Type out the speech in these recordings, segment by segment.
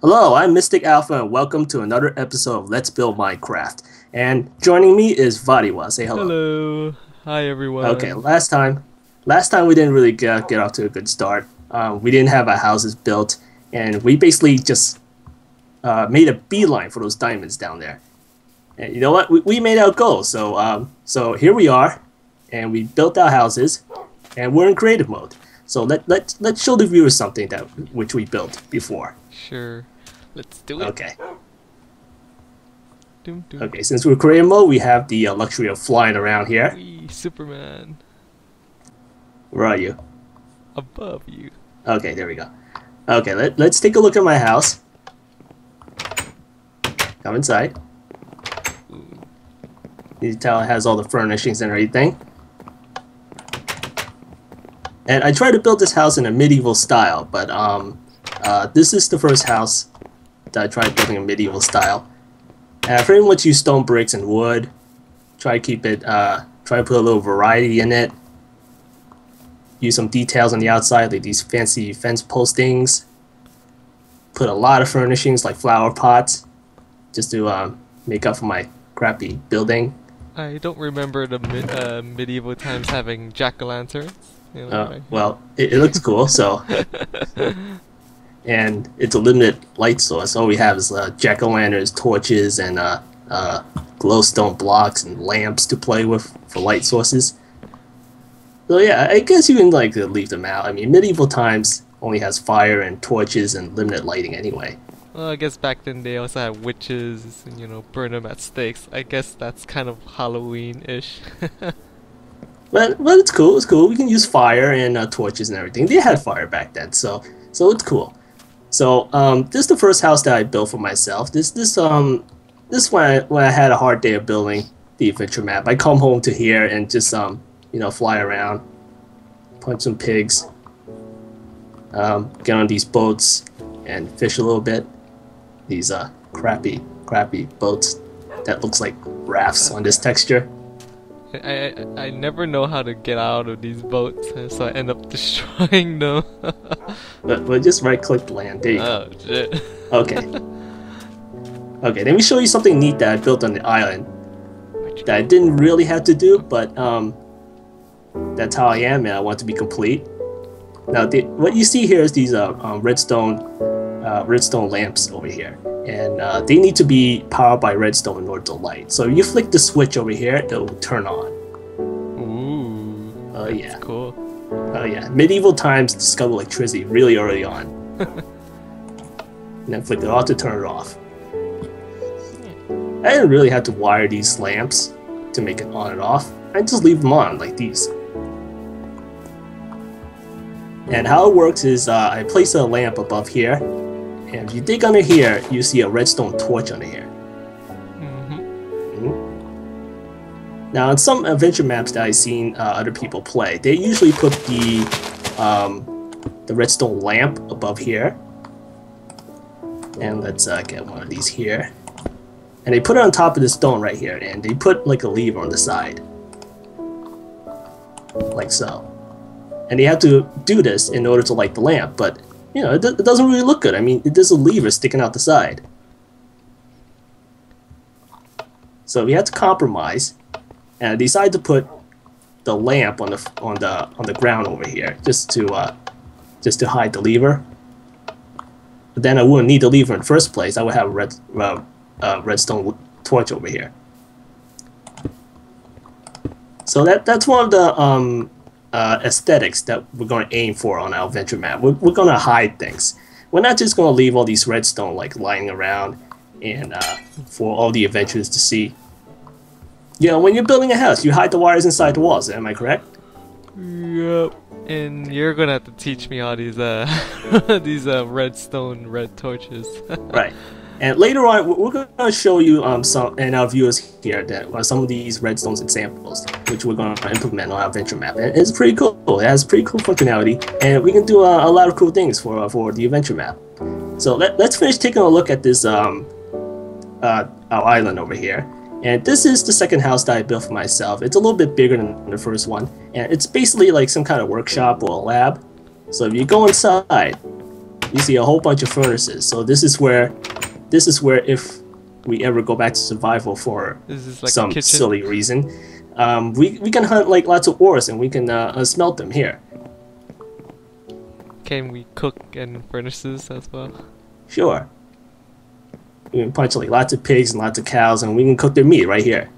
Hello, I'm MysticAlpha and welcome to another episode of Let's Build Minecraft. And joining me is VatiWah. Say hello. Hello. Hi everyone. Okay, last time we didn't really get off to a good start. We didn't have our houses built, and we basically just made a beeline for those diamonds down there. And you know what? We made our goal. So here we are, and we built our houses, and we're in creative mode. So let's show the viewers something which we built before. Sure. Let's do it. Okay. Doom, doom. Okay, since we're creative mode, we have the luxury of flying around here. Wee, Superman. Where are you? Above you. Okay, there we go. Okay, let's take a look at my house. Come inside. Ooh. You can tell it has all the furnishings and everything. And I tried to build this house in a medieval style, but this is the first house that I tried building in medieval style. And I pretty much use stone bricks and wood. Try to keep it, try to put a little variety in it. Use some details on the outside, like these fancy fence postings. Put a lot of furnishings, like flower pots, just to make up for my crappy building. I don't remember the medieval times having jack-o'-lanterns. You know, right? Well, it looks cool, so. And it's a limited light source. All we have is jack-o'-lanterns, torches, and glowstone blocks and lamps to play with for light sources. So yeah, I guess you can leave them out. I mean, medieval times only has fire and torches and limited lighting anyway. Well, I guess back then they also had witches and, burn them at stakes. I guess that's kind of Halloween-ish. But it's cool. It's cool. We can use fire and torches and everything. They had fire back then, so it's cool. So this is the first house that I built for myself. This when I had a hard day of building the adventure map. I come home to here and just fly around, punch some pigs, get on these boats and fish a little bit. These crappy boats that looks like rafts on this texture. I never know how to get out of these boats, so I end up destroying them. but just right-click land. There you go. Oh shit. Okay. Okay, let me show you something neat that I built on the island that I didn't really have to do, but that's how I am, and I want to be complete. Now, what you see here is these redstone lamps over here, and they need to be powered by redstone in order to light. So if you flick the switch over here, it will turn on. Ooh. Oh yeah. That's cool. Oh yeah. Medieval times discovered electricity really early on. And then flick it off to turn it off. I didn't really have to wire these lamps to make it on and off. I just leave them on like these. And how it works is I place a lamp above here, and if you dig under here, you see a redstone torch under here. Now, in some adventure maps that I've seen other people play, they usually put the redstone lamp above here. And let's get one of these here. And they put it on top of the stone right here, and they put like a lever on the side. Like so. And they have to do this in order to light the lamp, but it doesn't really look good. I mean, there's a lever sticking out the side. So we had to compromise, and I decided to put the lamp on the ground over here, just to hide the lever. But then I wouldn't need the lever in the first place. I would have a redstone torch over here. So that's one of the aesthetics that we're going to aim for on our adventure map. We're going to hide things. We're not just going to leave all these redstone lying around and for all the adventurers to see. When you're building a house, you hide the wires inside the walls. Am I correct? Yep. And you're gonna have to teach me all these these redstone red torches. Right. And later on, we're going to show you some, and our viewers here, that some of these redstone examples, which we're going to implement on our adventure map. And it's pretty cool. It has pretty cool functionality, and we can do a lot of cool things for the adventure map. So let's finish taking a look at this our island over here. And this is the second house that I built for myself. It's a little bit bigger than the first one, and it's basically like some kind of workshop or a lab. So if you go inside, you see a whole bunch of furnaces. So this is where if we ever go back to survival for This is like a some kitchen. silly reason, we can hunt like lots of ores and we can smelt them here. Can we cook in furnaces as well? Sure. We can punch like lots of pigs and lots of cows, and we can cook their meat right here.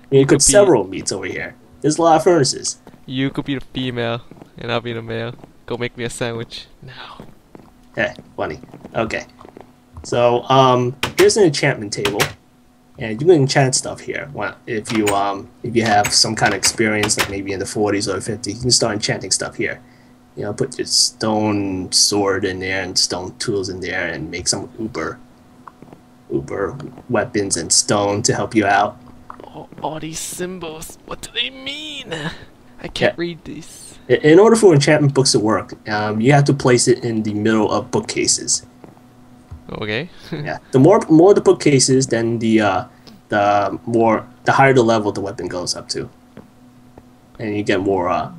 We can cook several meats over here. There's a lot of furnaces. You could be the female, and I'll be the male. Go make me a sandwich now. Heh, funny. Okay. So, here's an enchantment table, and you can enchant stuff here. Well, if you have some kind of experience, like maybe in the 40s or 50s, you can start enchanting stuff here. You know, put your stone sword in there and stone tools in there, and make some uber weapons and stone to help you out. All these symbols, what do they mean? I can't read these. In order for enchantment books to work, you have to place it in the middle of bookcases. Okay. Yeah, the more the bookcases, then the higher the level the weapon goes up to, and you get more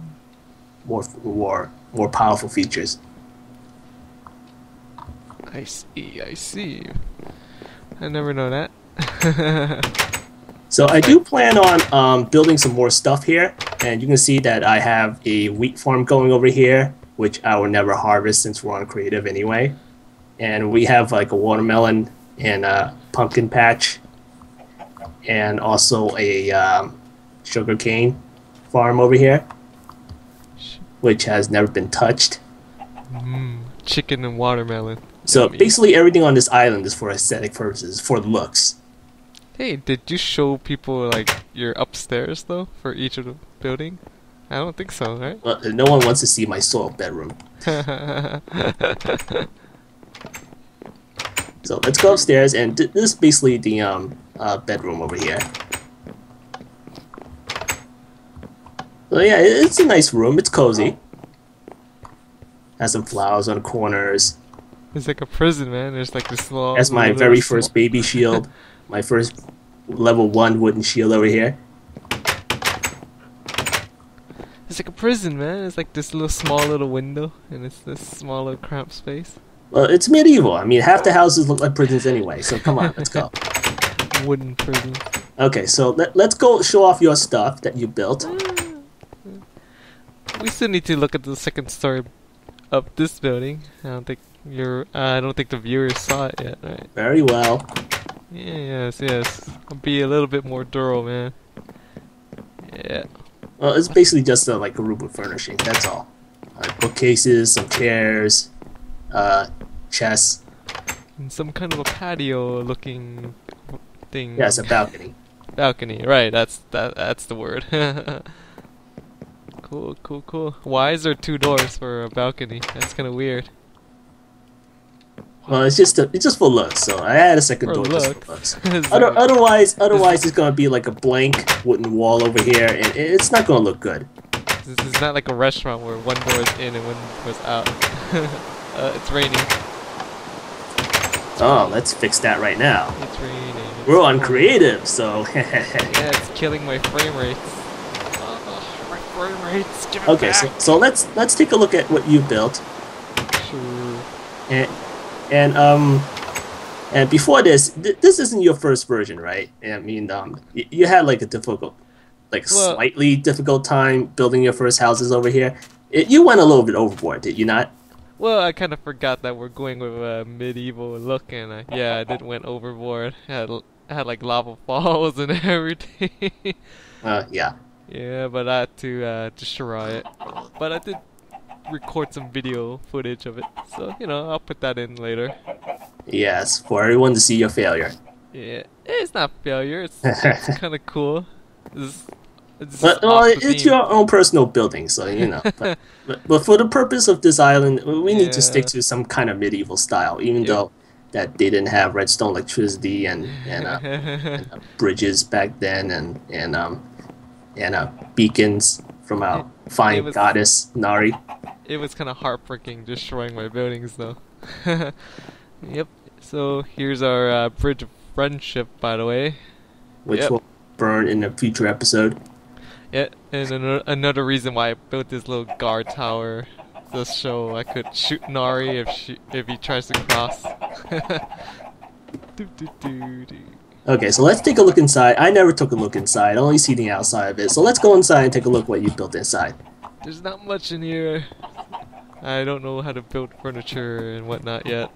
powerful features. I see. I never know that. So I do plan on building some more stuff here, and you can see that I have a wheat farm going over here, which I will never harvest since we're on creative anyway. And we have like a watermelon and a pumpkin patch, and also a sugarcane farm over here, which has never been touched. Chicken and watermelon. So Yummy. basically everything on this island is for aesthetic purposes, for looks. Hey, did you show people like your upstairs though for each of the building? I don't think so, right? Well, no one wants to see my soiled bedroom. So let's go upstairs, and this is basically the bedroom over here. So yeah, it's a nice room. It's cozy. Has some flowers on the corners. It's like a prison, man. There's like this small. That's my very first baby shield. My first level 1 wooden shield over here. It's like a prison, man. It's like this small little window, and it's this small little cramped space. Well, it's medieval. I mean, half the houses look like prisons anyway, so come on, let's go. Wooden prison. Okay, so let's go show off your stuff that you built. We still need to look at the second story of this building. I don't think the viewers saw it yet, right? Very well. Yes. I'll be a little bit more thorough, man. Yeah. Well, it's basically just like a room with furnishing, that's all. Bookcases, some chairs, chests. And some kind of a patio-looking thing. Yeah, it's a balcony. Balcony, right? That's the word. Cool. Why is there 2 doors for a balcony? That's kind of weird. Well, it's just for looks. So I had a second door just for looks. Otherwise, it's gonna be like a blank wooden wall over here, and it's not gonna look good. This is not like a restaurant where one door is in and one door is out. It's raining. Oh, let's fix that right now. It's raining. We're on creative, so. Yeah, it's killing my frame rates. My frame rates. Give it Okay, back. so let's take a look at what you built. Sure. And before this, this isn't your first version, right? I mean, you had like a slightly difficult time building your first houses over here. You went a little bit overboard, did you not? Well, I kind of forgot that we're going with a medieval look, and I did went overboard. I had like lava falls and everything. Yeah. Yeah, but I had to destroy it. But I did record some video footage of it, so I'll put that in later. Yes, for everyone to see your failure. Yeah, it's not failure. It's kind of cool. It's your own personal building, so but for the purpose of this island, we need to stick to some kind of medieval style, even though that they didn't have redstone electricity and bridges back then, and beacons from our fine goddess Nari. It was kind of heartbreaking destroying my buildings, though. Yep. So here's our bridge of friendship, by the way. Which will burn in a future episode. Yeah, and another reason why I built this little guard tower just so I could shoot Nari if he tries to cross. Okay, so let's take a look inside. I never took a look inside. I only see the outside of it. So let's go inside and take a look what you built inside. There's not much in here. I don't know how to build furniture and whatnot yet.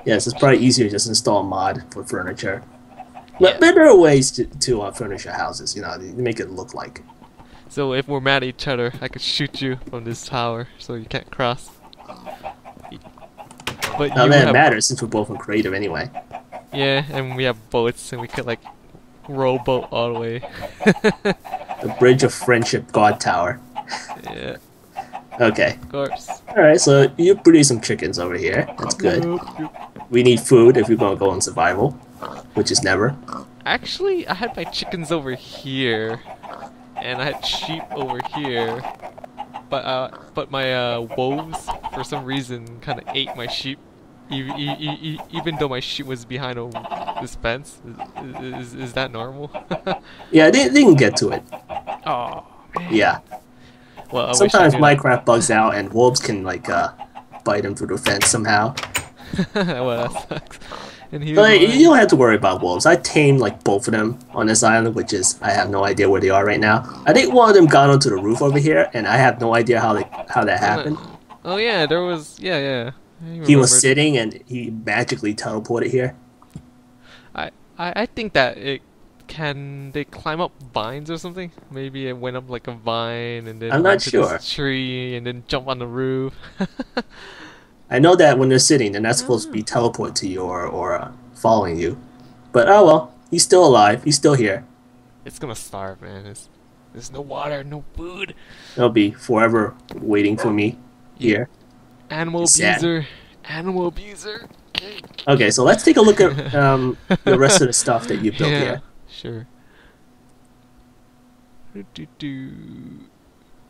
Yes, it's probably easier to just install a mod for furniture. But there are ways to furnish your houses, you know, to make it look like. So if we're mad at each other, I could shoot you from this tower so you can't cross. But Now that matters since we're both in creative anyway. Yeah, and we have boats and we could like rowboat all the way. The Bridge of Friendship God Tower. Yeah. Okay. Of course. Alright, so you produce some chickens over here. That's good. We need food if we're going to go on survival, which is never. Actually, I had my chickens over here, and I had sheep over here, but my wolves for some reason kind of ate my sheep, even though my sheep was behind this fence. Is that normal? Yeah, they can get to it. Oh man. Yeah. Well, sometimes Minecraft bugs out and wolves can like bite them through the fence somehow. Well, that sucks. And but you don't have to worry about wolves. I tamed like both of them on this island, which is I have no idea where they are right now. I think one of them got onto the roof over here, and I have no idea how that happened. Oh yeah, there was yeah. He was sitting and he magically teleported here. I think that can they climb up vines or something? Maybe it went up like a vine and then I'm not sure. This tree and then jump on the roof. I know that when they're sitting, they're not supposed to be teleported to you or following you. But oh well, he's still alive. He's still here. It's gonna starve, man. There's no water, no food. They'll be forever waiting for me here. Animal abuser. Animal abuser. Okay, so let's take a look at the rest of the stuff that you built here. Sure.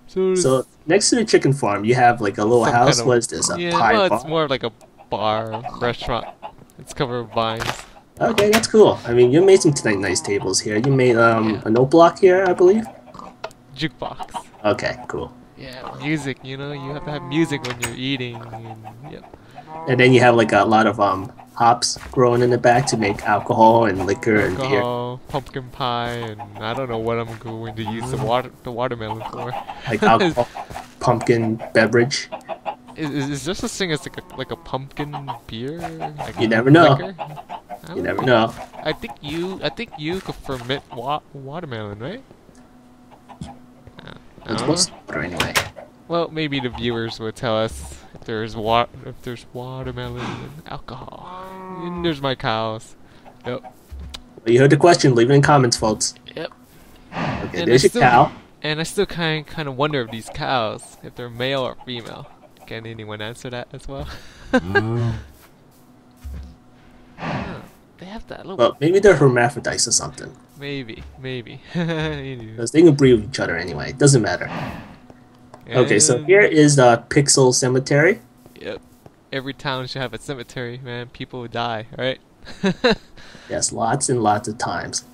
So next to the chicken farm, you have like a little house. What is this? A pie well, bar? It's more like a bar, restaurant. It's covered with vines. Okay, that's cool. I mean, you made some nice tables here. You made a note block here, I believe. Jukebox. Okay, cool. Yeah, music. You know, you have to have music when you're eating. Yep. And then you have like a lot of hops growing in the back to make alcohol and liquor and beer. Pumpkin pie, and I don't know what I'm going to use the watermelon for. Like alcohol, pumpkin beverage. Is there such thing as like a pumpkin beer? Like you never know. You never know. I think you could ferment watermelon, right? It's supposed to water anyway. Well, maybe the viewers will tell us if there's watermelon and alcohol. And there's my cows. Yep. Well, you heard the question. Leave it in comments, folks. Yep. Okay, and there's your cow. And I still kind of wonder if these cows, if they're male or female. Can anyone answer that as well? They have that little... Well, maybe they're hermaphrodites or something. Maybe. Because they can breed with each other anyway. It doesn't matter. Okay, so here is the Pixel Cemetery. Yep. Every town should have a cemetery, man. People would die, right? Yes, lots and lots of times.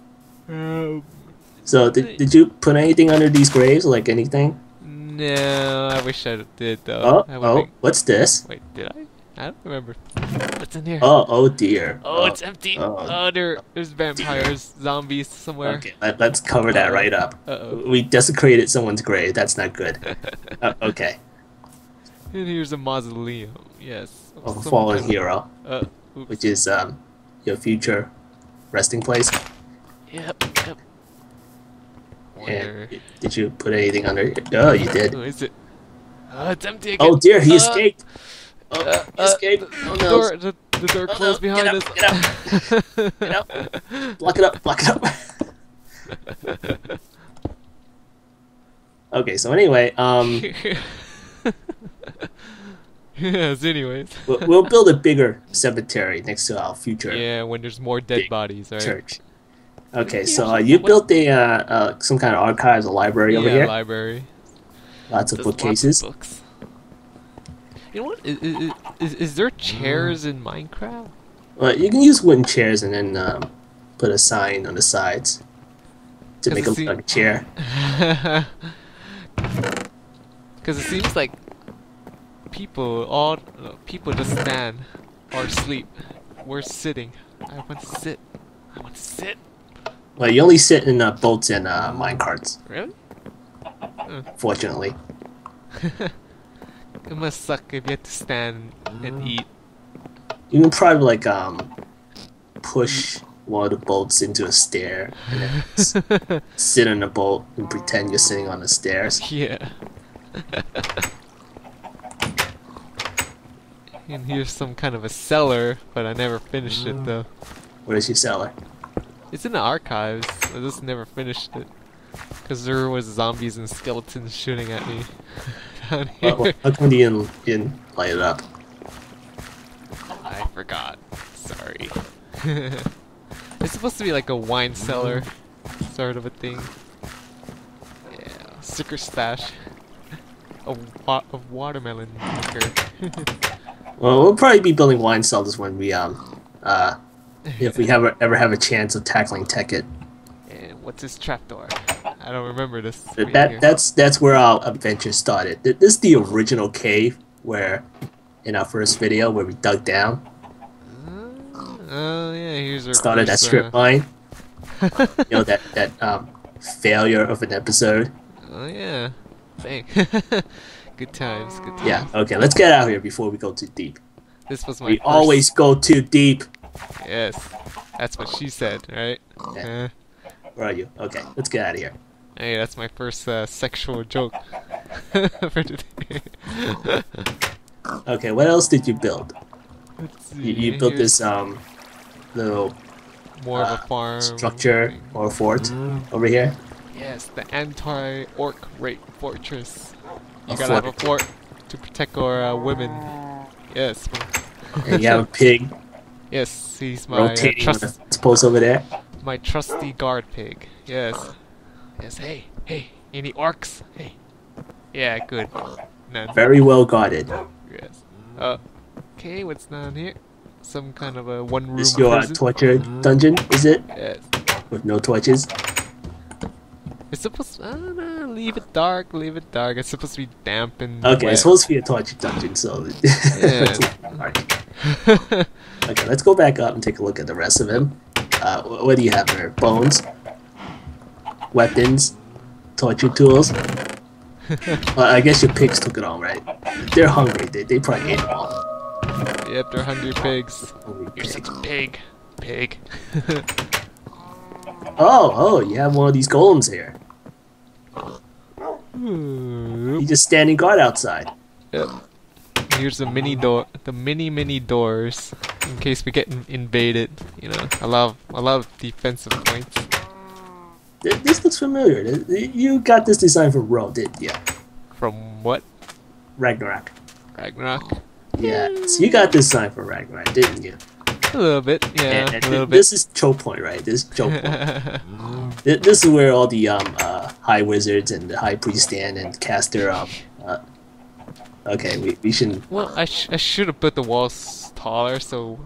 So, did you put anything under these graves, like anything? No, I wish I did, though. What's this? Wait, did I? I don't remember. What's in here? Oh dear. Oh, it's empty. There's vampires, zombies somewhere. Okay, let's cover that right up. We desecrated someone's grave. That's not good. Okay. And here's a mausoleum. Yes. Of a fallen hero. Which is your future resting place. Yep. And did you put anything under it? Oh, you did. Oh, is it? Oh, it's empty again. Oh dear, he escaped. He escaped. Oh no. The door closed behind us. Get out. Block it up. Okay, so anyway, yes, anyways. we'll build a bigger cemetery next to our future. Yeah, when there's more dead bodies, right? Church. Okay, so you built some kind of archives, a library over here. Yeah, library. Lots of bookcases. Lots of books. You know what? Is there chairs in Minecraft? Well, you can use wooden chairs and then put a sign on the sides to make it look like a chair. Because it seems like people just stand or sleep. We're sitting. I want to sit. I want to sit. Well, you only sit in boats and minecarts. Really? Fortunately. It must suck if you have to stand and eat. You can probably like push one of the boats into a stair and then sit in a boat and pretend you're sitting on the stairs. Yeah. And here's some kind of a cellar, but I never finished it though. Where's your cellar? It's in the archives. I just never finished it. Because there was zombies and skeletons shooting at me down here. How come you didn't light it up? I forgot. Sorry. It's supposed to be like a wine cellar sort of a thing. Yeah, sticker stash of watermelon liquor. Well, we'll probably be building wine cellars when we if we ever have a chance of tackling Tekkit. And what's this trapdoor? I don't remember this. That's where our adventure started. This is the original cave where, in our first video, where we dug down. Oh yeah, here's our started that strip mine. You know that failure of an episode. Oh yeah, dang. Good times, good times. Yeah. Okay, let's get out of here before we go too deep. This was my. We always go too deep. Yes, that's what she said, right? Yeah. Where are you? Okay, let's get out of here. Hey, that's my first sexual joke for today. Okay, what else did you build? Let's see. You built this little more of a farm structure or fort over here. Yes, the anti-orc rape fortress. You gotta have a fort to protect our women. Yes. And you have a pig. Yes, he's my rotating post over there. My trusty guard pig. Yes. Yes. Hey, hey. Any orcs? Hey. Yeah, good. None. Very well guarded. Yes. Okay, what's down here? Some kind of a one-room This your prison? torture dungeon, is it? Yes. With no torches? It's supposed to, I don't know, leave it dark, leave it dark. It's supposed to be damp and okay, wet. It's supposed to be a torture dungeon, so... Yeah. Okay, let's go back up and take a look at the rest of him. What do you have there? Bones? Weapons? Torture tools? Well, I guess your pigs took it all, right? They're hungry. They probably ate them all. Yep, they're hungry pigs. Hungry You're pigs. such a pig. Pig. Oh, you have one of these golems here. You just standing guard outside. Yep. Here's the mini door, the mini doors, in case we get invaded. You know, I love defensive points. This looks familiar. You got this design from Ro, didn't you? From what? Ragnarok. Ragnarok. Yeah, so you got this design from Ragnarok, didn't you? A little bit, yeah. And a little bit. This is choke point, right? This is choke point. This is where all the high wizards and the high priest stand and cast their okay, we shouldn't. Well, I should have put the walls taller, so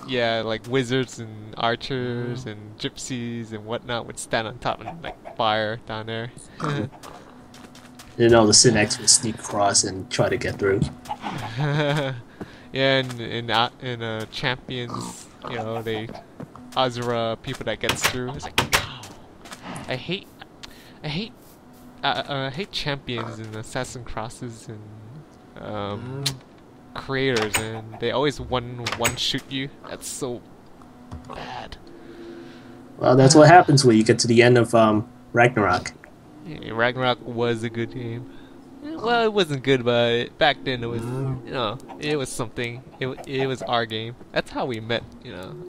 yeah, like wizards and archers and gypsies and whatnot would stand on top and like fire down there. You know, the Synax would sneak across and try to get through. Yeah, and champions, you know, they Azura people that gets through. It's like, wow. I hate champions and assassin crosses and creators, and they always one shoot you. That's so bad. Well, that's what happens when you get to the end of Ragnarok. Yeah, Ragnarok was a good game. Well, it wasn't good, but back then it was, you know, it was something. It was our game. That's how we met, you know.